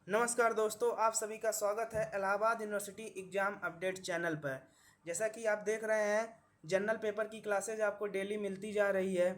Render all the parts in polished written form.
नमस्कार दोस्तों, आप सभी का स्वागत है Allahabad university exam update channel पर। जैसा कि आप देख रहे हैं, जनरल पेपर की क्लासेज आपको डेली मिलती जा रही है।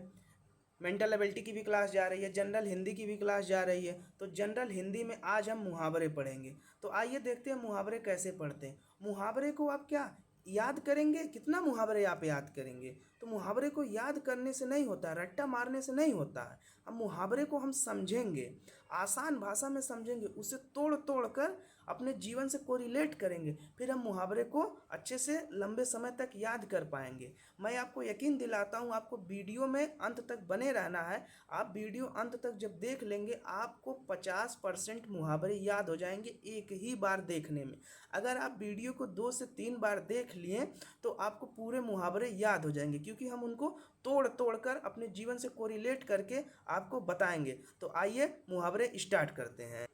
मेंटल एबिलिटी की भी क्लास जा रही है, जनरल हिंदी की भी क्लास जा रही है। तो जनरल हिंदी में आज हम मुहावरे पढ़ेंगे। तो आइए देखते हैं मुहावरे कैसे पढ़ते हैं। मुहावरे को आप क्या याद करेंगे, कितना मुहावरे आप याद करेंगे? तो मुहावरे को याद करने से नहीं होता है, रट्टा मारने से नहीं होता है। अब मुहावरे को हम समझेंगे, आसान भाषा में समझेंगे, उसे तोड़ तोड़ कर अपने जीवन से कोरिलेट करेंगे, फिर हम मुहावरे को अच्छे से लंबे समय तक याद कर पाएंगे। मैं आपको यकीन दिलाता हूँ, आपको वीडियो में अंत तक बने रहना है। आप वीडियो अंत तक जब देख लेंगे, आपको 50% मुहावरे याद हो जाएंगे एक ही बार देखने में। अगर आप वीडियो को 2 से 3 बार देख लिए तो आपको पूरे मुहावरे याद हो जाएंगे, क्योंकि हम उनको तोड़ तोड़ कर अपने जीवन से कोरिलेट करके आपको बताएंगे। तो आइए मुहावरे स्टार्ट करते हैं।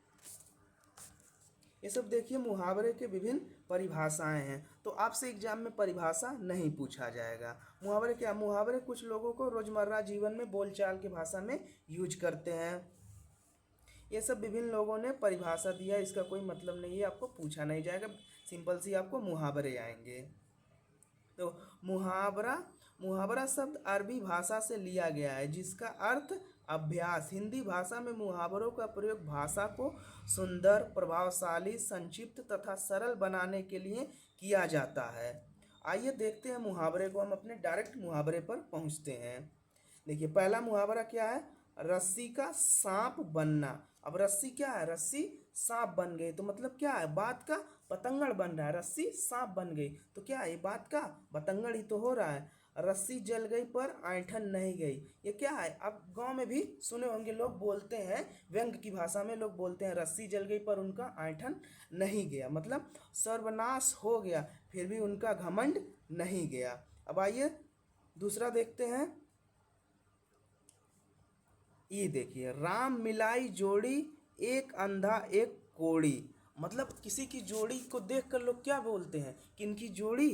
ये सब देखिए मुहावरे के विभिन्न परिभाषाएं हैं। तो आपसे एग्जाम में परिभाषा नहीं पूछा जाएगा। मुहावरे क्या? मुहावरे कुछ लोगों को रोजमर्रा जीवन में बोलचाल की भाषा में यूज करते हैं। ये सब विभिन्न लोगों ने परिभाषा दिया, इसका कोई मतलब नहीं है, आपको पूछा नहीं जाएगा। सिंपल सी आपको मुहावरे आएंगे। तो मुहावरा मुहावरा शब्द अरबी भाषा से लिया गया है, जिसका अर्थ अभ्यास। हिंदी भाषा में मुहावरों का प्रयोग भाषा को सुंदर, प्रभावशाली, संक्षिप्त तथा सरल बनाने के लिए किया जाता है। आइए देखते हैं मुहावरे को। हम अपने डायरेक्ट मुहावरे पर पहुंचते हैं। देखिए पहला मुहावरा क्या है? रस्सी का सांप बनना। अब रस्सी क्या है? रस्सी सांप बन गई, तो मतलब क्या है? बात का पतंगड़ बन रहा है। रस्सी सांप बन गई तो क्या है? ये बात का पतंगड़ ही तो हो रहा है। रस्सी जल गई पर ऐंठन नहीं गई, ये क्या है? आप गांव में भी सुने होंगे, लोग बोलते हैं, व्यंग की भाषा में लोग बोलते हैं, रस्सी जल गई पर उनका ऐंठन नहीं गया, मतलब सर्वनाश हो गया फिर भी उनका घमंड नहीं गया। अब आइए दूसरा देखते हैं। ये देखिए, राम मिलाई जोड़ी, एक अंधा एक कोड़ी। मतलब किसी की जोड़ी को देखकर लोग क्या बोलते हैं कि इनकी जोड़ी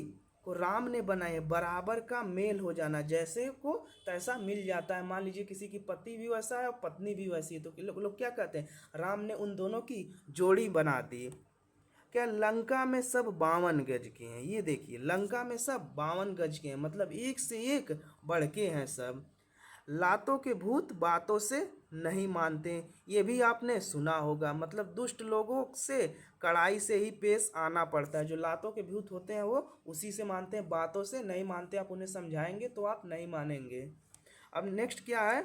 को राम ने बनाई है। बराबर का मेल हो जाना, जैसे को तैसा मिल जाता है। मान लीजिए किसी की पति भी वैसा है और पत्नी भी वैसी है, तो लोग क्या कहते हैं? राम ने उन दोनों की जोड़ी बना दी। क्या? लंका में सब 52 गज के हैं। ये देखिए, लंका में सब 52 गज के हैं, मतलब एक से एक बढ़ के हैं सब। लातों के भूत बातों से नहीं मानते, ये भी आपने सुना होगा, मतलब दुष्ट लोगों से कड़ाई से ही पेश आना पड़ता है। जो लातों के भूत होते हैं वो उसी से मानते हैं, बातों से नहीं मानते। आप उन्हें समझाएंगे तो आप नहीं मानेंगे। अब नेक्स्ट क्या है?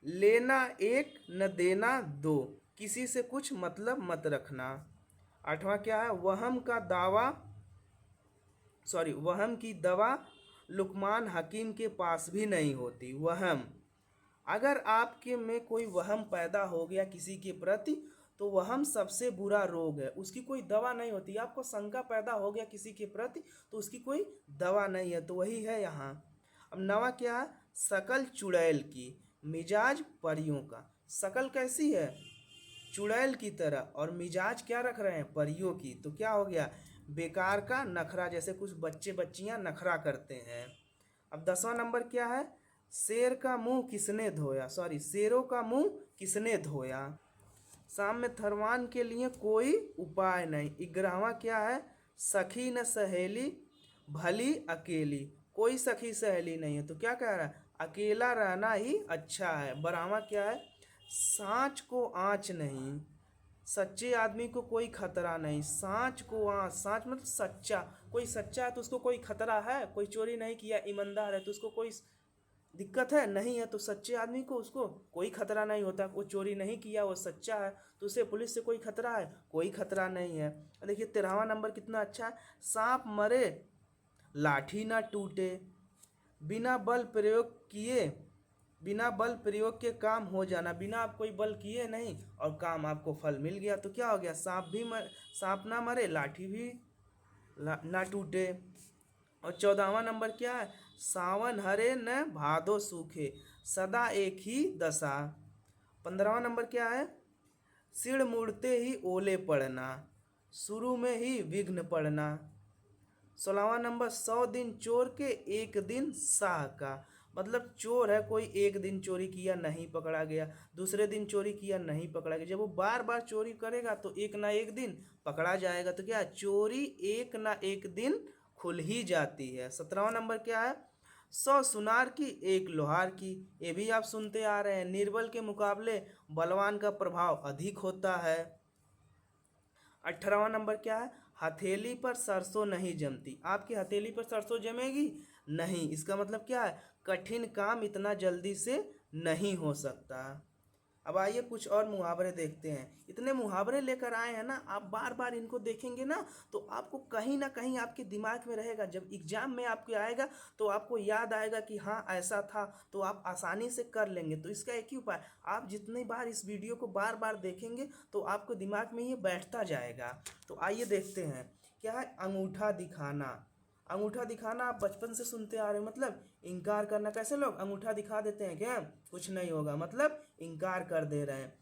लेना एक न देना दो, किसी से कुछ मतलब मत रखना। आठवां क्या है? वहम की दवा लुकमान हकीम के पास भी नहीं होती। वहम, अगर आपके में कोई वहम पैदा हो गया किसी के प्रति, तो वहम सबसे बुरा रोग है, उसकी कोई दवा नहीं होती। आपको शंका पैदा हो गया किसी के प्रति, तो उसकी कोई दवा नहीं है, तो वही है यहाँ। अब नवा क्या है? शकल चुड़ैल की, मिजाज परियों का। शकल कैसी है? चुड़ैल की तरह, और मिजाज क्या रख रहे हैं? परियों की। तो क्या हो गया? बेकार का नखरा, जैसे कुछ बच्चे बच्चियां नखरा करते हैं। अब 10वां नंबर क्या है? शेर का मुंह किसने धोया, सॉरी, शेरों का मुंह किसने धोया। शाम में थरवान के लिए कोई उपाय नहीं। 11वां क्या है? सखी न सहेली भली अकेली, कोई सखी सहेली नहीं है, तो क्या कह रहा है? अकेला रहना ही अच्छा है। 12वां क्या है? सांच को आँच नहीं, सच्चे आदमी को कोई खतरा नहीं। सांच को आँच, सांच मतलब सच्चा। कोई सच्चा है तो उसको कोई खतरा है? कोई चोरी नहीं किया, ईमानदार है, तो उसको कोई दिक्कत है? नहीं है। तो सच्चे आदमी को, उसको कोई खतरा नहीं होता। वो चोरी नहीं किया, वो सच्चा है, तो उसे पुलिस से कोई खतरा है? कोई खतरा नहीं है। देखिए 13वां नंबर कितना अच्छा है? सांप मरे लाठी ना टूटे, बिना बल प्रयोग किए, बिना बल प्रयोग के काम हो जाना। बिना आप कोई बल किए नहीं और काम आपको फल मिल गया, तो क्या हो गया? सांप ना मरे, लाठी भी ना टूटे। और 14वां नंबर क्या है? सावन हरे न भादो सूखे, सदा एक ही दशा। 15वां नंबर क्या है? सिर मुड़ते ही ओले पड़ना, शुरू में ही विघ्न पड़ना। 16वां नंबर 100 दिन चोर के 1 दिन साह का, मतलब चोर है, कोई एक दिन चोरी किया नहीं पकड़ा गया, दूसरे दिन चोरी किया नहीं पकड़ा गया, जब वो बार बार चोरी करेगा तो एक ना एक दिन पकड़ा जाएगा। तो क्या है, चोरी एक ना एक दिन खुल ही जाती है। 17वां नंबर क्या है, 100 सुनार की एक लोहार की। ये भी आप सुनते आ रहे हैं, निर्बल के मुकाबले बलवान का प्रभाव अधिक होता है। 18वां नंबर क्या है, हथेली पर सरसों नहीं जमती। आपकी हथेली पर सरसों जमेगी नहीं, इसका मतलब क्या है, कठिन काम इतना जल्दी से नहीं हो सकता। अब आइए कुछ और मुहावरे देखते हैं। इतने मुहावरे लेकर आए हैं ना, आप बार बार इनको देखेंगे ना तो आपको कहीं ना कहीं आपके दिमाग में रहेगा। जब एग्जाम में आपके आएगा तो आपको याद आएगा कि हाँ ऐसा था, तो आप आसानी से कर लेंगे। तो इसका एक ही उपाय, आप जितनी बार इस वीडियो को बार बार देखेंगे तो आपको दिमाग में ये बैठता जाएगा। तो आइए देखते हैं क्या है, अंगूठा दिखाना। अंगूठा दिखाना आप बचपन से सुनते आ रहे हो, मतलब इनकार करना। कैसे लोग अंगूठा दिखा देते हैं, क्या कुछ नहीं होगा, मतलब इनकार कर दे रहे हैं।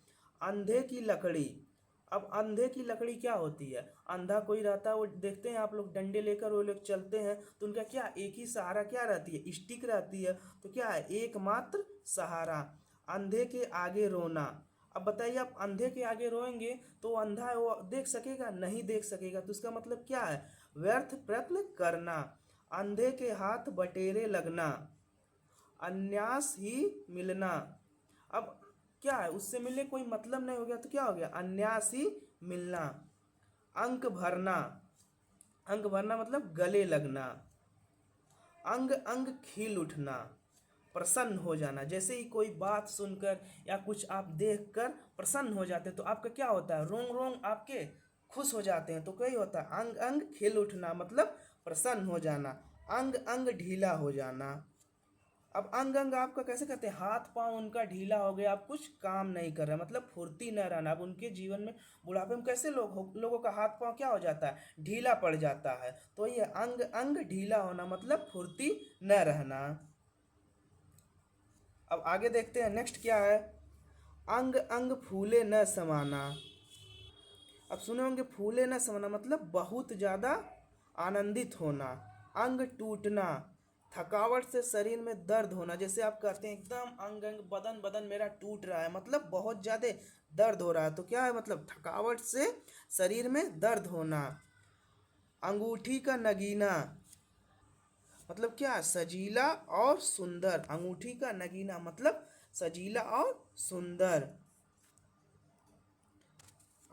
अंधे की लकड़ी। अब अंधे की लकड़ी क्या होती है, अंधा कोई रहता है, वो देखते हैं आप लोग डंडे लेकर वो लोग चलते हैं, तो उनका क्या एक ही सहारा क्या रहती है, स्टिक रहती है। तो क्या है, एकमात्र सहारा। अंधे के आगे रोना। अब बताइए, आप अंधे के आगे रोएंगे तो वो अंधा है, वो देख सकेगा नहीं, देख सकेगा। तो इसका मतलब क्या है, व्यर्थ प्रयत्न करना। अंधे के हाथ बटेरे लगना, अन्यास ही मिलना। अब क्या है, उससे मिलने कोई मतलब नहीं हो गया तो क्या हो गया, अन्यास ही मिलना। अंक भरना, अंक भरना मतलब गले लगना। अंग अंग खिल उठना, प्रसन्न हो जाना। जैसे ही कोई बात सुनकर या कुछ आप देखकर प्रसन्न हो जाते हैं तो आपका क्या होता है, रोंग रोंग आपके खुश हो जाते हैं। तो क्या होता है, अंग अंग खिल उठना मतलब प्रसन्न हो जाना। अंग अंग ढीला हो जाना। अब अंग अंग आपका कैसे कहते हैं, हाथ पांव उनका ढीला हो गया, आप कुछ काम नहीं कर रहे, मतलब फुर्ती न रहना। अब उनके जीवन में बुढ़ापे में कैसे लोगों का हाथ पांव क्या हो जाता है, ढीला पड़ जाता है। तो ये अंग अंग ढीला होना मतलब फुर्ती न रहना। अब आगे देखते हैं नेक्स्ट क्या है, अंग अंग फूले न समाना। अब सुने होंगे, फूले न समाना मतलब बहुत ज़्यादा आनंदित होना। अंग टूटना, थकावट से शरीर में दर्द होना। जैसे आप कहते हैं एकदम अंग अंग बदन बदन मेरा टूट रहा है, मतलब बहुत ज़्यादा दर्द हो रहा है। तो क्या है, मतलब थकावट से शरीर में दर्द होना। अंगूठी का नगीना मतलब क्या, सजीला और सुंदर। अंगूठी का नगीना मतलब सजीला और सुंदर।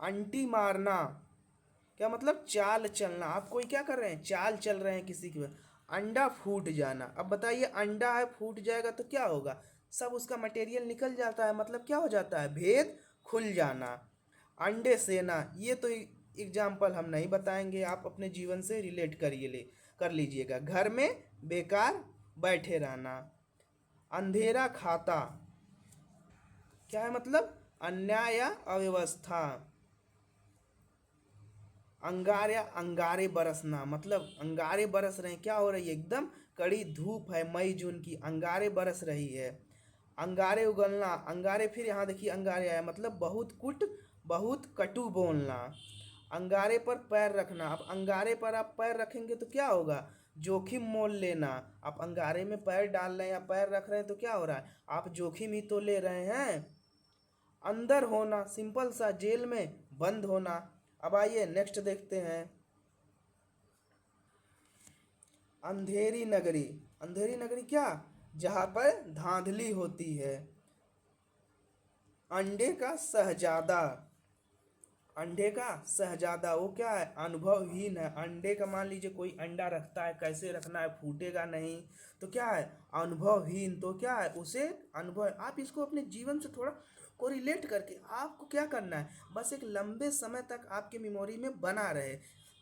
अंटी मारना क्या मतलब, चाल चलना। आप कोई क्या कर रहे हैं, चाल चल रहे हैं किसी के। अंडा फूट जाना। अब बताइए, अंडा है फूट जाएगा तो क्या होगा, सब उसका मटेरियल निकल जाता है, मतलब क्या हो जाता है, भेद खुल जाना। अंडे सेना, ये तो एग्जाम्पल हम नहीं बताएंगे, आप अपने जीवन से रिलेट करिए, कर लीजिएगा। घर में बेकार बैठे रहना। अंधेरा खाता क्या है, मतलब अन्याय या अव्यवस्था। अंगारे अंगारे बरसना मतलब अंगारे बरस रहे हैं, क्या हो रही है, एकदम कड़ी धूप है, मई जून की, अंगारे बरस रही है। अंगारे उगलना, अंगारे फिर यहाँ देखिए अंगारे आया मतलब बहुत कुट बहुत कटु बोलना। अंगारे पर पैर रखना। अब अंगारे पर आप पैर रखेंगे तो क्या होगा, जोखिम मोल लेना। आप अंगारे में पैर डाल रहे हैं या पैर रख रहे हैं तो क्या हो रहा है, आप जोखिम ही तो ले रहे हैं। अंदर होना, सिंपल सा जेल में बंद होना। अब आइए नेक्स्ट देखते हैं, अंधेरी नगरी। अंधेरी नगरी क्या, जहाँ पर धांधली होती है। अंडे का शहजादा, अंडे का शहजादा वो क्या है, अनुभवहीन है। अंडे का मान लीजिए कोई अंडा रखता है, कैसे रखना है, फूटेगा नहीं, तो क्या है, अनुभवहीन। तो क्या है, उसे अनुभव, आप इसको अपने जीवन से थोड़ा को रिलेट करके आपको क्या करना है, बस एक लंबे समय तक आपके मेमोरी में बना रहे।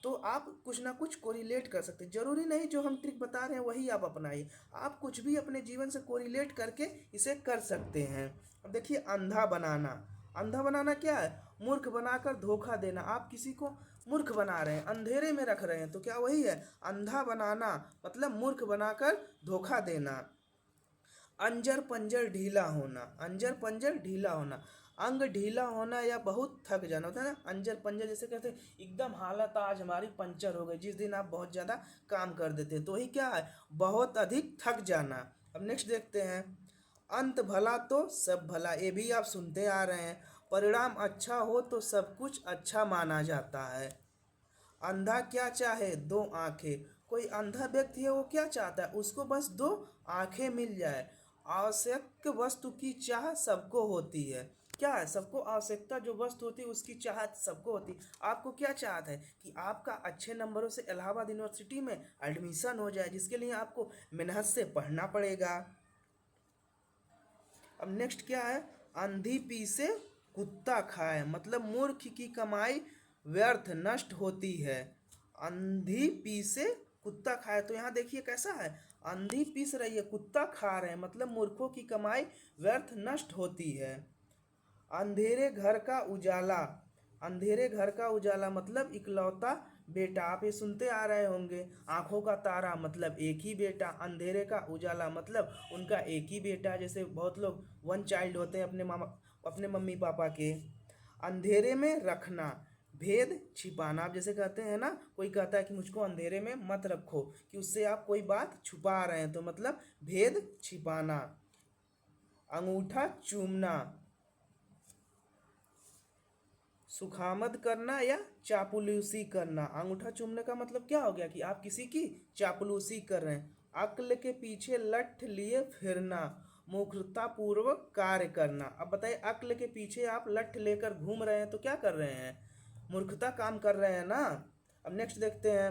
तो आप कुछ ना कुछ कोरिलेट कर सकते हैं, जरूरी नहीं जो हम ट्रिक बता रहे हैं वही आप अपनाइए, आप कुछ भी अपने जीवन से कोरिलेट करके इसे कर सकते हैं। अब देखिए, अंधा बनाना। अंधा बनाना क्या है, मूर्ख बनाकर धोखा देना। आप किसी को मूर्ख बना रहे हैं, अंधेरे में रख रहे हैं, तो क्या वही है, अंधा बनाना मतलब मूर्ख बनाकर धोखा देना। अंजर पंजर ढीला होना, अंजर पंजर ढीला होना, अंग ढीला होना या बहुत थक जाना होता है ना। अंजर पंजर जैसे कहते हैं, एकदम हालत आज हमारी पंचर हो गई, जिस दिन आप बहुत ज़्यादा काम कर देते हैं, तो ही क्या है, बहुत अधिक थक जाना। अब नेक्स्ट देखते हैं, अंत भला तो सब भला, ये भी आप सुनते आ रहे हैं। परिणाम अच्छा हो तो सब कुछ अच्छा माना जाता है। अंधा क्या चाहे, दो आंखें। कोई अंधा व्यक्ति है, वो क्या चाहता है, उसको बस दो आंखें मिल जाए। आवश्यक वस्तु की चाह सबको होती है। क्या है, सबको आवश्यकता जो वस्तु होती है उसकी चाहत सबको होती है। आपको क्या चाहत है कि आपका अच्छे नंबरों से इलाहाबाद यूनिवर्सिटी में एडमिशन हो जाए, जिसके लिए आपको मेहनत से पढ़ना पड़ेगा। अब नेक्स्ट क्या है, अंधी पी से कुत्ता खाए, मतलब मूर्ख की कमाई व्यर्थ नष्ट होती है। अंधी पी से कुत्ता खाए, तो यहाँ देखिए कैसा है, अंधी पीस रही है, कुत्ता खा रहे हैं, मतलब मूर्खों की कमाई व्यर्थ नष्ट होती है। अंधेरे घर का उजाला, अंधेरे घर का उजाला मतलब इकलौता बेटा, आप ये सुनते आ रहे होंगे। आंखों का तारा मतलब एक ही बेटा, अंधेरे का उजाला मतलब उनका एक ही बेटा। जैसे बहुत लोग वन चाइल्ड होते हैं अपने मामा, अपने मम्मी पापा के। अंधेरे में रखना, भेद छिपाना, आप जैसे कहते हैं ना, कोई कहता है कि मुझको अंधेरे में मत रखो, कि उससे आप कोई बात छुपा रहे हैं, तो मतलब भेद छिपाना। अंगूठा चूमना, सुखामद करना या चापलूसी करना। अंगूठा चूमने का मतलब क्या हो गया कि आप किसी की चापलूसी कर रहे हैं। अक्ल के पीछे लठ लिए फिरना, मूर्खतापूर्वक कार्य करना। अब बताइए, अक्ल के पीछे आप लठ लेकर घूम रहे हैं तो क्या कर रहे हैं, मूर्खता काम कर रहे हैं ना। अब नेक्स्ट देखते हैं,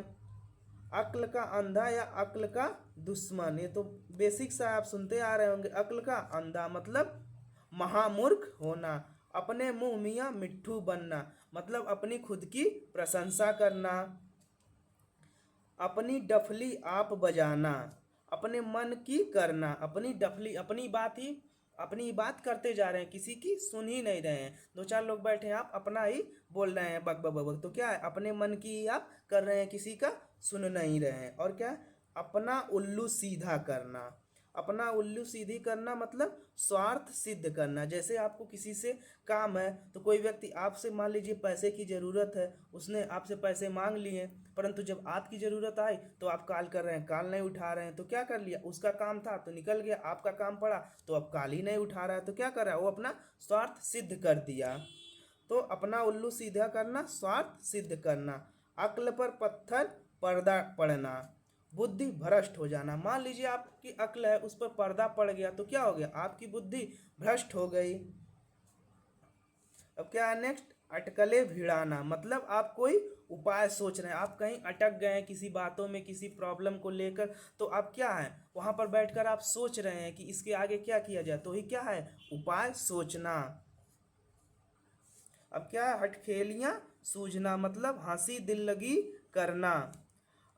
अक्ल का अंधा या अक्ल का दुश्मन, ये तो बेसिक सा आप सुनते आ रहे होंगे। अक्ल का अंधा मतलब महामूर्ख होना। अपने मुंह मियाँ मिट्ठू बनना, मतलब अपनी खुद की प्रशंसा करना। अपनी डफली आप बजाना, अपने मन की करना। अपनी डफली, अपनी बात ही, अपनी बात करते जा रहे हैं, किसी की सुन ही नहीं रहे हैं। दो चार लोग बैठे हैं, आप अपना ही बोल रहे हैं, बक बक बक बक, तो क्या है, अपने मन की ही आप कर रहे हैं, किसी का सुन नहीं रहे हैं। और क्या है, अपना उल्लू सीधा करना। अपना उल्लू सीधी करना मतलब स्वार्थ सिद्ध करना। जैसे आपको किसी से काम है, तो कोई व्यक्ति आपसे, मान लीजिए पैसे की ज़रूरत है, उसने आपसे पैसे मांग लिए, परंतु जब आपकी ज़रूरत आई तो आप कॉल कर रहे हैं, कॉल नहीं उठा रहे हैं, तो क्या कर लिया, उसका काम था तो निकल गया, आपका काम पड़ा तो अब कॉल ही नहीं उठा रहा है, तो क्या कर रहा है, वो अपना स्वार्थ सिद्ध कर दिया। तो अपना उल्लू सीधा करना, स्वार्थ सिद्ध करना। अक्ल पर पत्थर पर्दा पड़ना, बुद्धि भ्रष्ट हो जाना। मान लीजिए आपकी अक्ल है, उस पर पर्दा पड़ गया तो क्या हो गया, आपकी बुद्धि भ्रष्ट हो गई। अब क्या है नेक्स्ट, अटकले भिड़ाना, मतलब आप कोई उपाय सोच रहे हैं, आप कहीं अटक गए हैं किसी बातों में, किसी प्रॉब्लम को लेकर, तो आप क्या है, वहां पर बैठकर आप सोच रहे हैं कि इसके आगे क्या किया जाए, तो ही क्या है, उपाय सोचना। अब क्या है, हटखेलियां सूझना, मतलब हंसी दिल लगी करना।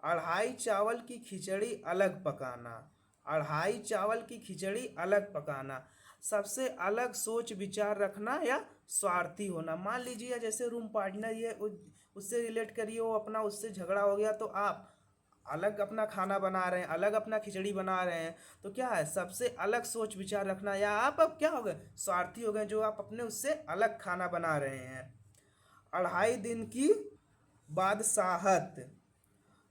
अढ़ाई चावल की खिचड़ी अलग पकाना, अढ़ाई चावल की खिचड़ी अलग पकाना, सबसे अलग सोच विचार रखना या स्वार्थी होना। मान लीजिए जैसे रूम पार्टनर ये उससे रिलेट करिए, वो अपना उससे झगड़ा हो गया, तो आप अलग अपना खाना बना रहे हैं, अलग अपना खिचड़ी बना रहे हैं, तो क्या है, सबसे अलग सोच विचार रखना, या आप अब क्या हो गए, स्वार्थी हो गए, जो आप अपने उससे अलग खाना बना रहे हैं। अढ़ाई दिन की बादशाहत,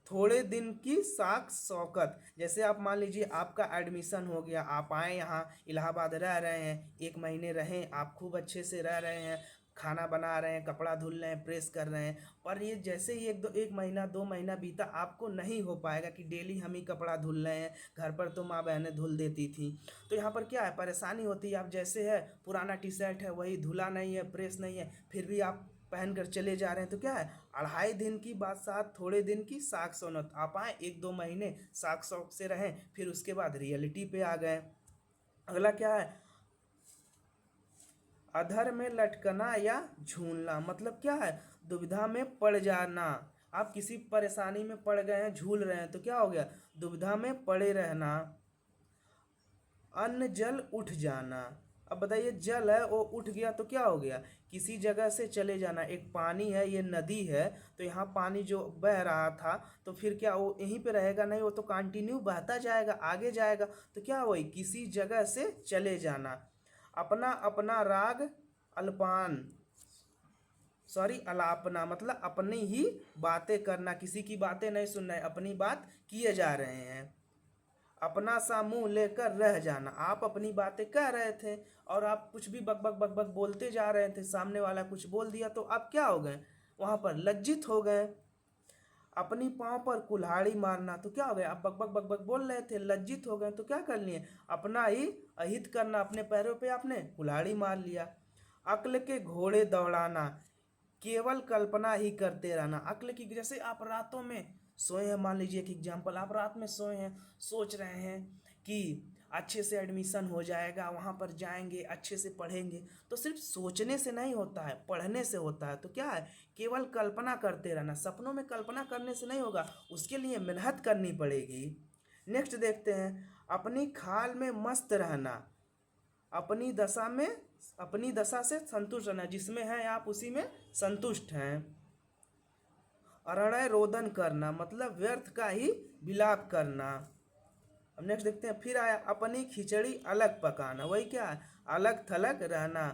थोड़े दिन की साख शौकत। जैसे आप मान लीजिए आपका एडमिशन हो गया, आप आए यहाँ इलाहाबाद रह रहे हैं, एक महीने रहें, आप खूब अच्छे से रह रहे हैं, खाना बना रहे हैं, कपड़ा धुल रहे हैं, प्रेस कर रहे हैं, पर ये जैसे ही एक महीना 2 महीना बीता, आपको नहीं हो पाएगा कि डेली हम ही कपड़ा धुल रहे हैं, घर पर तो माँ बहनें धुल देती थी। तो यहाँ पर क्या है, परेशानी होती है। आप जैसे है, पुराना टी शर्ट है, वही धुला नहीं है, प्रेस नहीं है, फिर भी आप पहन कर चले जा रहे हैं, तो क्या है, अढ़ाई दिन की बादशाह, थोड़े दिन की साख सौनत। आप आए 1-2 महीने साख शौक से रहें, फिर उसके बाद रियलिटी पे आ गए। अगला क्या है, अधर में लटकना या झूलना, मतलब क्या है, दुविधा में पड़ जाना। आप किसी परेशानी में पड़ गए हैं, झूल रहे हैं, तो क्या हो गया, दुविधा में पड़े रहना। अन्न जल उठ जाना, अब बताइए, जल है वो उठ गया तो क्या हो गया, किसी जगह से चले जाना। एक पानी है, ये नदी है, तो यहाँ पानी जो बह रहा था, तो फिर क्या वो यहीं पे रहेगा, नहीं, वो तो कंटिन्यू बहता जाएगा, आगे जाएगा, तो क्या वही किसी जगह से चले जाना। अपना अपना राग अल्पान, सॉरी अलापना, मतलब अपनी ही बातें करना, किसी की बातें नहीं सुनना है, अपनी बात किए जा रहे हैं। अपना सा मुंह लेकर रह जाना। आप अपनी बातें कह रहे थे और आप कुछ भी बक बक बक बक बोलते जा रहे थे, सामने वाला कुछ बोल दिया तो आप क्या हो गए, वहाँ पर लज्जित हो गए। अपनी पाँव पर कुल्हाड़ी मारना, तो क्या हो गया, आप बक बक बक बक बोल रहे थे, लज्जित हो गए, तो क्या कर लिए, अपना ही अहित करना, अपने पैरों पे आपने कुल्हाड़ी मार लिया। अक्ल के घोड़े दौड़ाना, केवल कल्पना ही करते रहना। अक्ल की, जैसे आप रातों में सोए हैं, मान लीजिए एक एग्जाम्पल, आप रात में सोए हैं, सोच रहे हैं कि अच्छे से एडमिशन हो जाएगा, वहाँ पर जाएंगे, अच्छे से पढ़ेंगे, तो सिर्फ सोचने से नहीं होता है, पढ़ने से होता है। तो क्या है, केवल कल्पना करते रहना, सपनों में कल्पना करने से नहीं होगा, उसके लिए मेहनत करनी पड़ेगी। नेक्स्ट देखते हैं, अपनी खाल में मस्त रहना, अपनी दशा में, अपनी दशा से संतुष्ट रहना, जिसमें है आप उसी में संतुष्ट हैं। अरणय रोदन करना, मतलब व्यर्थ का ही विलाप करना। अब नेक्स्ट देखते हैं, फिर आया अपनी खिचड़ी अलग पकाना, वही क्या है, अलग थलग रहना।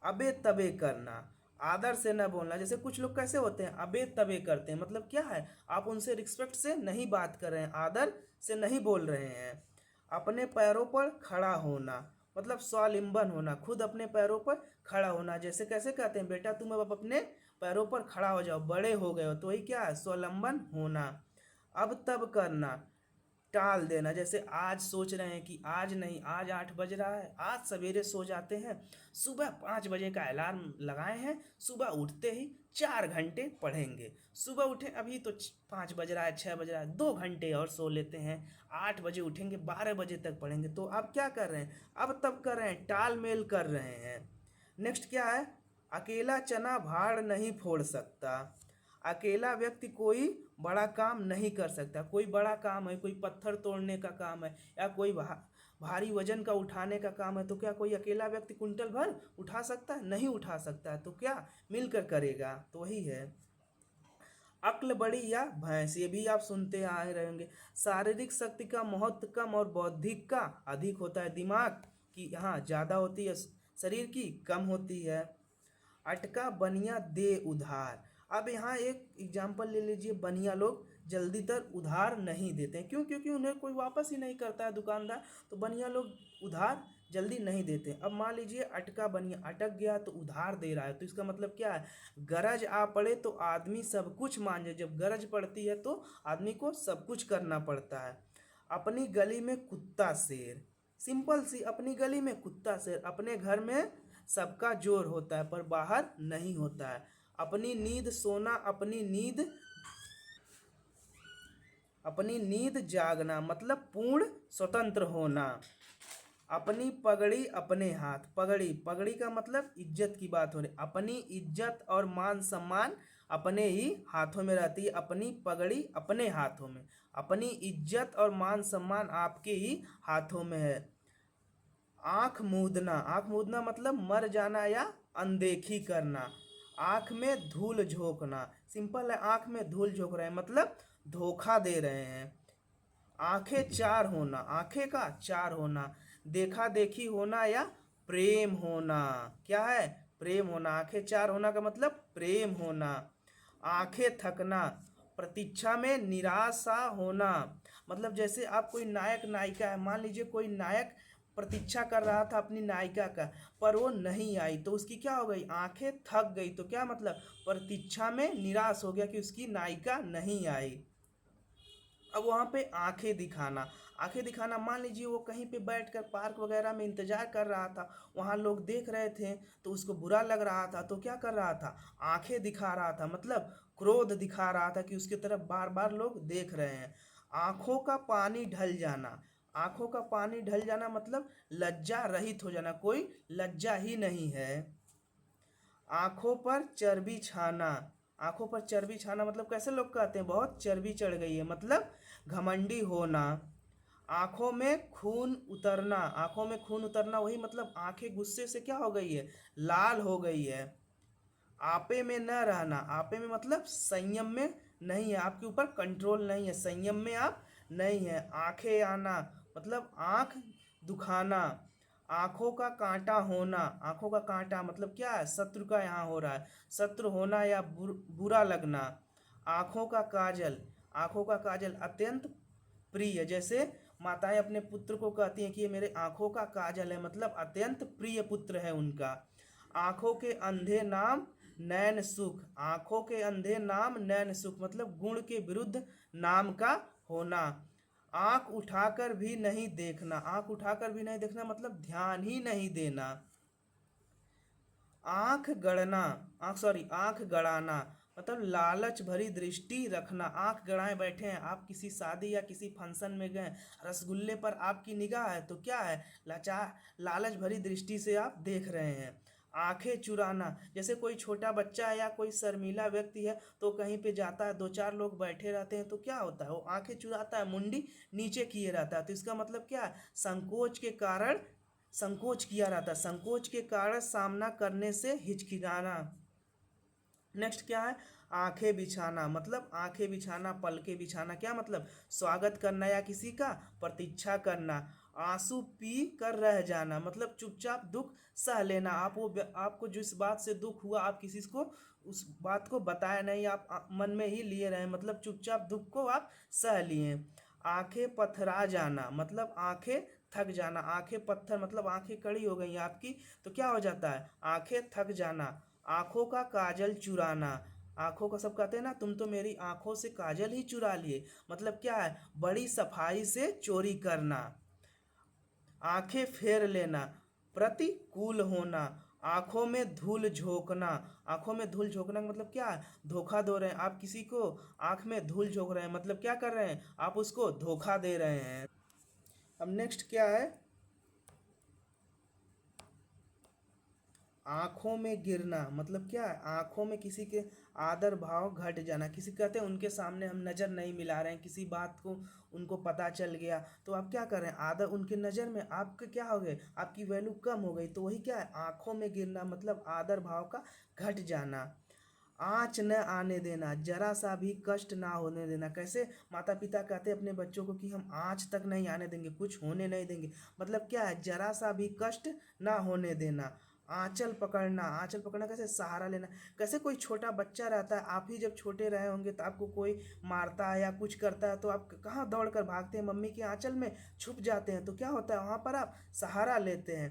अबे तबे करना, आदर से न बोलना, जैसे कुछ लोग कैसे होते हैं, अबे तबे करते हैं, मतलब क्या है, आप उनसे रिस्पेक्ट से नहीं बात कर रहे हैं, आदर से नहीं बोल रहे हैं। अपने पैरों पर खड़ा होना, मतलब स्वावलंबन होना, खुद अपने पैरों पर खड़ा होना। जैसे कैसे कहते हैं, बेटा तुम अब अपने पैरों पर खड़ा हो जाओ, बड़े हो गए हो, तो वही क्या है, स्वावलंबन होना। अब तब करना, टाल देना, जैसे आज सोच रहे हैं कि आज नहीं, आज 8 बज रहा है, आज सवेरे सो जाते हैं, सुबह 5 बजे का अलार्म लगाए हैं, सुबह उठते ही 4 घंटे पढ़ेंगे। सुबह उठे, अभी तो 5 बज रहा है, 6 बज रहा है, 2 घंटे और सो लेते हैं, 8 बजे उठेंगे, 12 बजे तक पढ़ेंगे। तो आप क्या कर रहे हैं, अब तब कर रहे हैं, टाल मेल कर रहे हैं। नेक्स्ट क्या है, अकेला चना भाड़ नहीं फोड़ सकता, अकेला व्यक्ति कोई बड़ा काम नहीं कर सकता। कोई बड़ा काम है, कोई पत्थर तोड़ने का काम है, या कोई भारी वजन का उठाने का काम है, तो क्या कोई अकेला व्यक्ति कुंटल भर उठा सकता है, नहीं उठा सकता है, तो क्या मिलकर करेगा, तो वही है। अक्ल बड़ी या भैंस, ये भी आप सुनते आए रहेंगे। शारीरिक शक्ति का महत्व कम और बौद्धिक का अधिक होता है, दिमाग की यहाँ ज़्यादा होती है, शरीर की कम होती है। अटका बनिया दे उधार, अब यहाँ एक एग्जाम्पल ले लीजिए, बनिया लोग जल्दी तर उधार नहीं देते हैं, क्यों, क्योंकि उन्हें कोई वापस ही नहीं करता है दुकानदार, तो बनिया लोग उधार जल्दी नहीं देते। अब मान लीजिए अटका बनिया अटक गया तो उधार दे रहा है, तो इसका मतलब क्या है, गरज आ पड़े तो आदमी सब कुछ मान जाए, जब गरज पड़ती है तो आदमी को सब कुछ करना पड़ता है। अपनी गली में कुत्ता शेर, सिंपल सी, अपनी गली में कुत्ता शेर, अपने घर में सबका जोर होता है पर बाहर नहीं होता है। अपनी नींद सोना, अपनी नींद जागना, मतलब पूर्ण स्वतंत्र होना। अपनी पगड़ी अपने हाथ, पगड़ी, पगड़ी का मतलब इज्जत की बात हो रही, अपनी इज्जत और मान सम्मान अपने ही हाथों में रहती है, अपनी पगड़ी अपने हाथों में, अपनी इज्जत और मान सम्मान आपके ही हाथों में है। आँख मूंदना, आँख मूंदना मतलब मर जाना या अनदेखी करना। आँख में धूल झोंकना, सिंपल है, आँख में धूल झोंक रहे हैं मतलब धोखा दे रहे हैं। आंखें चार होना, आंखें का चार होना, देखा देखी होना या प्रेम होना, क्या है, प्रेम होना। आंखें चार होना का मतलब प्रेम होना। आंखें थकना, प्रतीक्षा में निराशा होना, मतलब जैसे आप कोई नायक नायिका है, मान लीजिए कोई नायक प्रतीक्षा कर रहा था अपनी नायिका का, पर वो नहीं आई, तो उसकी क्या हो गई, आंखें थक गई, तो क्या मतलब, प्रतीक्षा में निराश हो गया कि उसकी नायिका नहीं आई। अब वहाँ पे आंखें दिखाना, आंखें दिखाना, मान लीजिए वो कहीं पे बैठकर पार्क वगैरह में इंतजार कर रहा था, वहाँ लोग देख रहे थे तो उसको बुरा लग रहा था, तो क्या कर रहा था, आंखें दिखा रहा था, मतलब क्रोध दिखा रहा था कि उसकी तरफ बार बार लोग देख रहे हैं। आंखों का पानी ढल जाना, आंखों का पानी ढल जाना मतलब लज्जा रहित हो जाना, कोई लज्जा ही नहीं है। आंखों पर चर्बी छाना, आंखों पर चर्बी छाना मतलब कैसे लोग कहते हैं बहुत चर्बी चढ़ गई है, मतलब घमंडी होना। आंखों में खून उतरना, आंखों में खून उतरना वही मतलब आंखें गुस्से से क्या हो गई है, लाल हो गई है। आपे में न रहना, आपे में मतलब संयम में नहीं है, आपके ऊपर कंट्रोल नहीं है, संयम में आप नहीं है। आंखें आना मतलब आंख दुखाना। आंखों का कांटा होना, आंखों का कांटा मतलब क्या है, शत्रु का यहाँ हो रहा है, शत्रु होना या बुरा लगना। आंखों का काजल, आंखों का काजल अत्यंत प्रिय, जैसे माताएं अपने पुत्र को कहती हैं कि ये मेरे आँखों का काजल है, मतलब अत्यंत प्रिय पुत्र है उनका। आँखों के अंधे नाम नैन सुख, आँखों के अंधे नाम नैन सुख, मतलब गुण के विरुद्ध नाम का होना। आँख उठाकर भी नहीं देखना, आँख उठाकर भी नहीं देखना मतलब ध्यान ही नहीं देना। आंख गड़ना, आंख गड़ाना मतलब लालच भरी दृष्टि रखना। आंख गड़ाए बैठे हैं, आप किसी शादी या किसी फंक्शन में गए, रसगुल्ले पर आपकी निगाह है तो क्या है, लालच भरी दृष्टि से आप देख रहे हैं। आंखें चुराना, जैसे कोई छोटा बच्चा है या कोई शर्मीला व्यक्ति है तो कहीं पे जाता है, दो चार लोग बैठे रहते हैं तो क्या होता है, वो आंखें चुराता है, मुंडी नीचे किए रहता है, तो इसका मतलब क्या है, संकोच के कारण संकोच किया रहता है, संकोच के कारण सामना करने से हिचकिचाना। नेक्स्ट क्या है, आंखें बिछाना, मतलब आंखें बिछाना, पलके बिछाना, क्या मतलब, स्वागत करना या किसी का प्रतीक्षा करना। आंसू पी कर रह जाना, मतलब चुपचाप दुख सह लेना, आपको जिस बात से दुख हुआ आप किसी को उस बात को बताया नहीं, आप मन में ही लिए रहे, मतलब चुपचाप दुख को आप सह लिए। आंखें पथरा जाना, मतलब आंखें थक जाना, आंखें पत्थर मतलब आंखें कड़ी हो गई आपकी तो क्या हो जाता है, आंखें थक जाना। आंखों का काजल चुराना, आंखों का, सब कहते हैं ना तुम तो मेरी आंखों से काजल ही चुरा लिए, मतलब क्या है, बड़ी सफाई से चोरी करना। आंखें फेर लेना, प्रतिकूल होना। आंखों में धूल झोंकना, आंखों में धूल झोंकना का मतलब क्या है, धोखा दे रहे हैं आप किसी को, आंख में धूल झोंक रहे हैं मतलब क्या कर रहे हैं, आप उसको धोखा दे रहे हैं। अब नेक्स्ट क्या है, आंखों में गिरना, मतलब क्या है, आंखों में किसी के आदर भाव घट जाना, किसी कहते हैं उनके सामने हम नज़र नहीं मिला रहे हैं, किसी बात को उनको पता चल गया तो आप क्या कर रहे हैं, आदर उनके नज़र में आपका क्या हो गए, आपकी वैल्यू कम हो गई, तो वही क्या है, आंखों में गिरना मतलब आदर भाव का घट जाना। आँच न आने देना, जरा सा भी कष्ट ना होने देना, कैसे माता पिता कहते हैं अपने बच्चों को कि हम आँच तक नहीं आने देंगे, कुछ होने नहीं देंगे, मतलब क्या है, जरा सा भी कष्ट ना होने देना। आंचल पकड़ना, आंचल पकड़ना कैसे, सहारा लेना, कैसे कोई छोटा बच्चा रहता है, आप ही जब छोटे रहे होंगे तो आपको कोई मारता है या कुछ करता है तो आप कहाँ दौड़ कर भागते हैं, मम्मी के आंचल में छुप जाते हैं, तो क्या होता है वहाँ पर आप सहारा लेते हैं।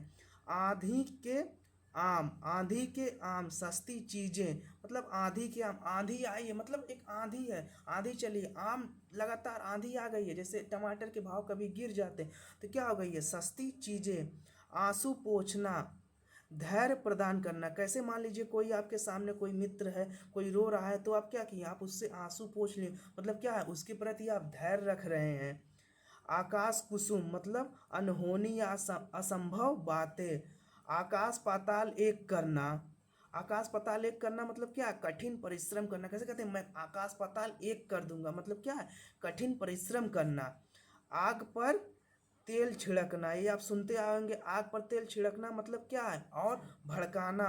आंधी के आम, आंधी के आम सस्ती चीजें, मतलब आंधी के आम, आंधी आई है मतलब एक आंधी है, आंधी चली है, आम लगातार आंधी आ गई है, जैसे टमाटर के भाव कभी गिर जाते हैं तो क्या हो गई है, सस्ती चीजें। आंसू पोंछना, धैर्य प्रदान करना, कैसे मान लीजिए कोई आपके सामने कोई मित्र है, कोई रो रहा है तो आप क्या किए, आप उससे आंसू पोंछ लिए, मतलब क्या है, उसके प्रति आप धैर्य रख रहे हैं। आकाश कुसुम, मतलब अनहोनी या असंभव बातें। आकाश पाताल एक करना, आकाश पाताल एक करना मतलब क्या है, कठिन परिश्रम करना, कैसे कहते हैं, मैं आकाश पाताल एक कर दूंगा, मतलब क्या है, कठिन परिश्रम करना। आग पर तेल छिड़कना, ये आप सुनते आएंगे, आग पर तेल छिड़कना मतलब क्या है, और भड़काना,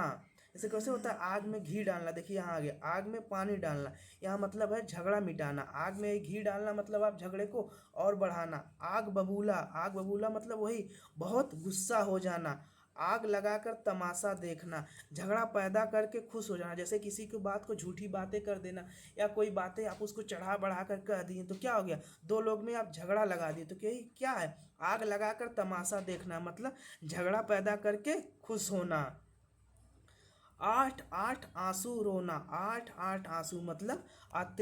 जैसे कैसे होता है, आग में घी डालना, देखिए यहाँ आगे आग में पानी डालना, यहाँ मतलब है झगड़ा मिटाना, आग में घी डालना मतलब आप झगड़े को और बढ़ाना। आग बबूला, आग बबूला मतलब वही बहुत गुस्सा हो जाना। आग लगाकर तमाशा देखना, झगड़ा पैदा करके खुश हो जाना, जैसे किसी की बात को झूठी बातें कर देना या कोई बातें आप उसको चढ़ा बढ़ा कर कह दिए तो क्या हो गया, दो लोग में आप झगड़ा लगा दिए, तो क्या है, आग लगाकर तमाशा देखना, मतलब झगड़ा पैदा करके खुश होना। आठ आठ आंसू रोना, आठ आठ आंसू मतलब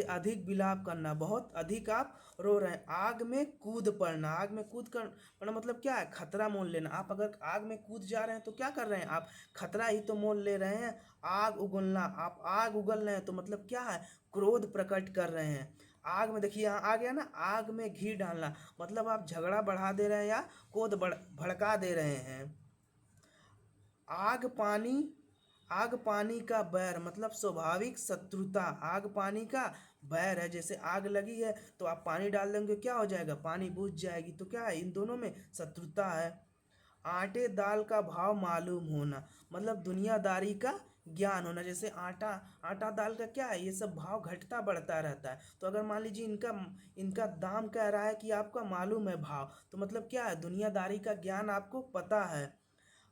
अधिक विलाप करना, बहुत अधिक आप रो रहे हैं। आग में कूद पड़ना, आग में कूद कर पड़ना मतलब क्या है, खतरा मोल लेना, आप अगर आग में कूद जा रहे हैं तो क्या कर रहे हैं, आप खतरा ही तो मोल ले रहे हैं। आग उगलना, आप आग उगल रहे हैं तो मतलब क्या है, क्रोध प्रकट कर रहे हैं। आग में देखिए यहाँ आ गया ना, आग में घी डालना मतलब आप झगड़ा बढ़ा दे रहे हैं या क्रोध भड़का दे रहे हैं। आग पानी, आग पानी का बैर मतलब स्वाभाविक शत्रुता, आग पानी का बैर है, जैसे आग लगी है तो आप पानी डाल देंगे क्या हो जाएगा, पानी बुझ जाएगी, तो क्या है, इन दोनों में शत्रुता है। आटे दाल का भाव मालूम होना मतलब दुनियादारी का ज्ञान होना, जैसे आटा, आटा दाल का क्या है, ये सब भाव घटता बढ़ता रहता है, तो अगर मान लीजिए इनका इनका दाम कह रहा है कि आपका मालूम है भाव, तो मतलब क्या है, दुनियादारी का ज्ञान आपको पता है।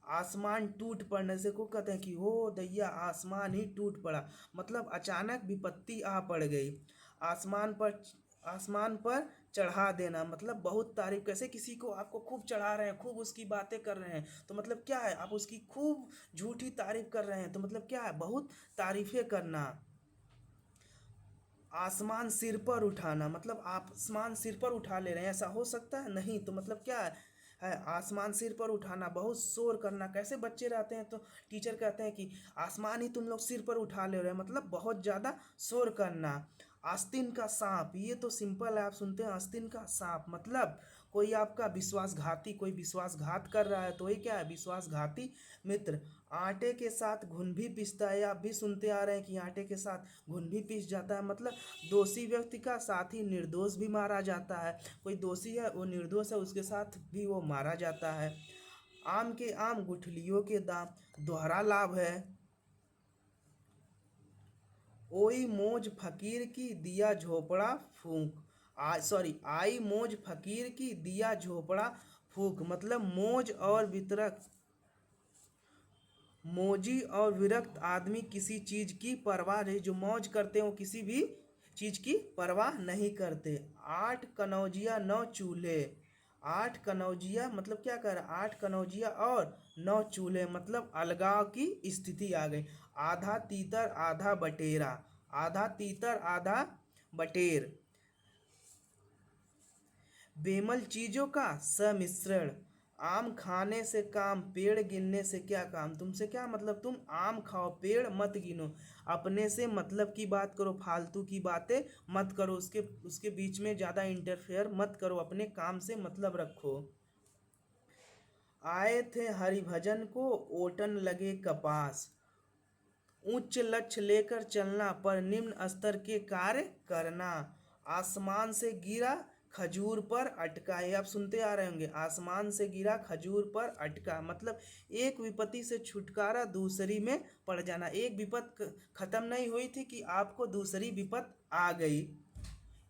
आसमान टूट पड़ने से को कहते हैं कि हो दैया आसमान ही टूट पड़ा, मतलब अचानक विपत्ति आ पड़ गई। आसमान पर आसमान पर चढ़ा देना मतलब बहुत तारीफ, कैसे किसी को आपको खूब चढ़ा रहे हैं, खूब उसकी बातें कर रहे हैं, तो मतलब क्या है, आप उसकी खूब झूठी तारीफ कर रहे हैं, तो मतलब क्या है, बहुत तारीफें करना। आसमान सिर पर उठाना मतलब आसमान सिर पर उठा ले रहे हैं, ऐसा हो सकता है नहीं, तो मतलब क्या है आसमान सिर पर उठाना, बहुत शोर करना, कैसे बच्चे रहते हैं तो टीचर कहते हैं कि आसमान ही तुम लोग सिर पर उठा ले रहे हैं, मतलब बहुत ज़्यादा शोर करना। आस्तीन का सांप, ये तो सिंपल है, आप सुनते हैं आस्तीन का सांप मतलब कोई आपका विश्वासघाती, कोई विश्वासघात कर रहा है, तो ये क्या है, विश्वासघाती मित्र। आटे के साथ घुन भी पिसता है, आप भी सुनते आ रहे हैं कि आटे के साथ घुन भी पिस जाता है, मतलब दोषी व्यक्ति का साथ ही निर्दोष भी मारा जाता है, कोई दोषी है वो निर्दोष है उसके साथ भी वो मारा जाता है। आम के आम गुठलियों के दाम, दोहरा लाभ है। ओई मोज फकीर की दिया झोपड़ा फूंक, आई मोज फकीर की दिया झोपड़ा फूंक, मतलब मोज और वितरक, मोजी और विरक्त आदमी किसी चीज की परवाह नहीं, जो मौज करते हो किसी भी चीज की परवाह नहीं करते। आठ कनौजिया नौ चूल्हे, आठ कनौजिया मतलब क्या कर रहा है, आठ कनौजिया और नौ चूल्हे मतलब अलगाव की स्थिति आ गई। आधा तीतर आधा बटेरा, आधा तीतर आधा बटेर, बेमल चीजों का सम्मिश्रण। आम खाने से काम, पेड़ गिनने से क्या काम, तुमसे क्या मतलब, तुम आम खाओ पेड़ मत गिनो, अपने से मतलब की बात करो, फालतू की बातें मत करो, उसके उसके बीच में ज़्यादा इंटरफेयर मत करो, अपने काम से मतलब रखो। आए थे हरिभजन को ओटन लगे कपास, उच्च लक्ष्य लेकर चलना पर निम्न स्तर के कार्य करना। आसमान से गिरा खजूर पर अटका, ये आप सुनते आ रहे होंगे, आसमान से गिरा खजूर पर अटका मतलब एक विपत्ति से छुटकारा दूसरी में पड़ जाना, एक विपत खत्म नहीं हुई थी कि आपको दूसरी विपत आ गई।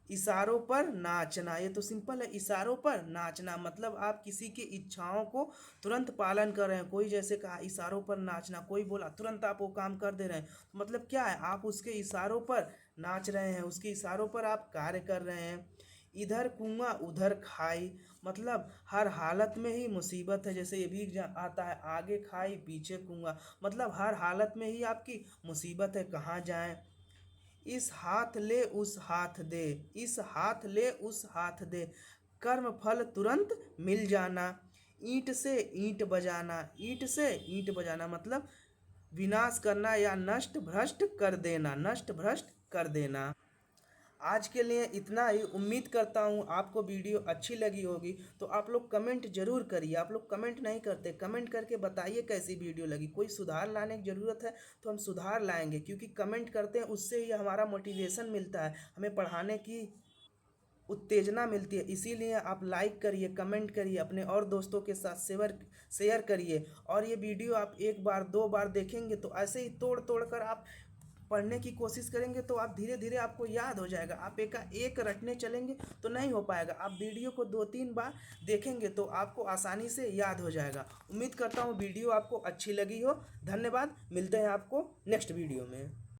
इशारों पर नाचना, ये तो सिंपल है, इशारों पर नाचना मतलब आप किसी की इच्छाओं को तुरंत पालन कर रहे हैं, कोई जैसे कहा इशारों पर नाचना, कोई बोला तुरंत आप वो काम कर दे रहे हैं, तो मतलब क्या है, आप उसके इशारों पर नाच रहे हैं, उसके इशारों पर आप कार्य कर रहे हैं। इधर कुआं उधर खाई मतलब हर हालत में ही मुसीबत है, जैसे ये भी आता है, आगे खाई पीछे कुआं मतलब हर हालत में ही आपकी मुसीबत है, कहाँ जाएं। इस हाथ ले उस हाथ दे, इस हाथ ले उस हाथ दे, कर्म फल तुरंत मिल जाना। ईंट से ईंट बजाना, ईंट से ईंट बजाना मतलब विनाश करना या नष्ट भ्रष्ट कर देना, नष्ट भ्रष्ट कर देना। आज के लिए इतना ही, उम्मीद करता हूँ आपको वीडियो अच्छी लगी होगी, तो आप लोग कमेंट जरूर करिए, आप लोग कमेंट नहीं करते, कमेंट करके बताइए कैसी वीडियो लगी, कोई सुधार लाने की ज़रूरत है तो हम सुधार लाएंगे, क्योंकि कमेंट करते हैं उससे ही हमारा मोटिवेशन मिलता है, हमें पढ़ाने की उत्तेजना मिलती है, इसीलिए आप लाइक करिए, कमेंट करिए, अपने और दोस्तों के साथ शेयर करिए, और ये वीडियो आप एक बार दो बार देखेंगे तो ऐसे ही तोड़ तोड़ कर आप पढ़ने की कोशिश करेंगे, तो आप धीरे धीरे आपको याद हो जाएगा, आप एक रटने चलेंगे तो नहीं हो पाएगा, आप वीडियो को 2-3 बार देखेंगे तो आपको आसानी से याद हो जाएगा। उम्मीद करता हूँ वीडियो आपको अच्छी लगी हो, धन्यवाद, मिलते हैं आपको नेक्स्ट वीडियो में।